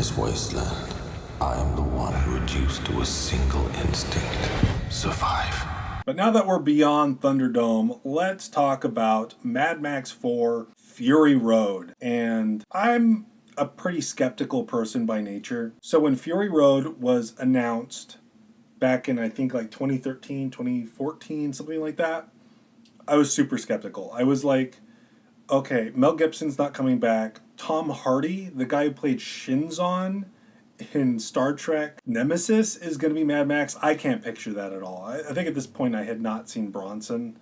this wasteland, I am the one reduced to a single instinct: survive. But now that we're beyond Thunderdome, let's talk about Mad Max 4 Fury Road. And I'm a pretty skeptical person by nature. So when Fury Road was announced back in, I think, like 2013, 2014, something like that, I was super skeptical. I was like, okay, Mel Gibson's not coming back. Tom Hardy, the guy who played Shinzon in Star Trek Nemesis, is going to be Mad Max. I can't picture that at all. I think at this point I had not seen Bronson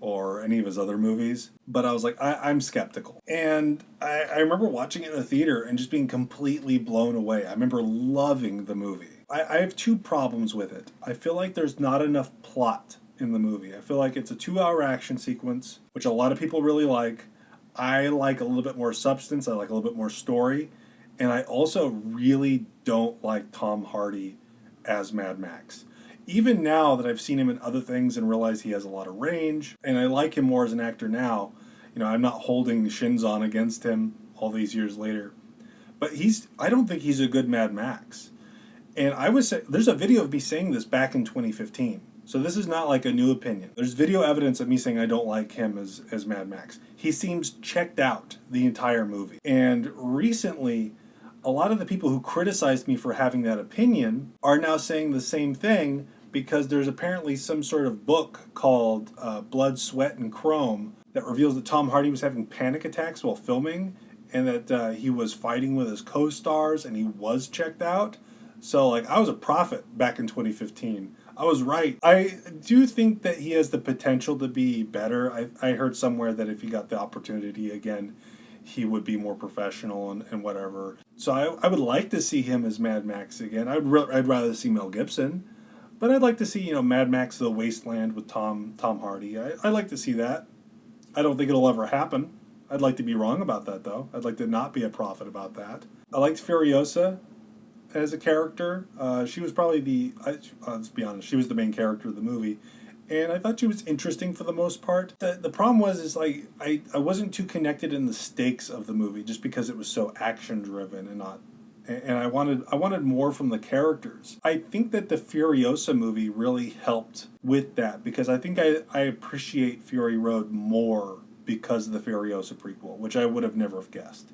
or any of his other movies, but I was like, I'm skeptical. And I remember watching it in the theater and just being completely blown away. I remember loving the movie. I have two problems with it. I feel like there's not enough plot in the movie. I feel like it's a 2-hour action sequence, which a lot of people really like. I like a little bit more substance. I like a little bit more story. And I also really don't like Tom Hardy as Mad Max. Even now that I've seen him in other things and realize he has a lot of range, and I like him more as an actor now, I'm not holding Shinzon against him all these years later. But I don't think he's a good Mad Max. And there's a video of me saying this back in 2015. So this is not like a new opinion. There's video evidence of me saying I don't like him as Mad Max. He seems checked out the entire movie. And recently, a lot of the people who criticized me for having that opinion are now saying the same thing, because there's apparently some sort of book called Blood, Sweat, and Chrome that reveals that Tom Hardy was having panic attacks while filming, and that he was fighting with his co-stars and he was checked out. So, I was a prophet back in 2015. I was right. I do think that he has the potential to be better. I heard somewhere that if he got the opportunity again, he would be more professional and whatever. So I would like to see him as Mad Max again. I'd rather see Mel Gibson, but I'd like to see Mad Max The Wasteland with Tom Hardy. I'd like to see that. I don't think it'll ever happen. I'd like to be wrong about that, though. I'd like to not be a prophet about that. I liked Furiosa as a character. She was probably let's be honest, she was the main character of the movie. And I thought she was interesting for the most part. The problem was I wasn't too connected in the stakes of the movie, just because it was so action driven and I wanted more from the characters. I think that the Furiosa movie really helped with that, because I think I appreciate Fury Road more because of the Furiosa prequel, which I would have never have guessed.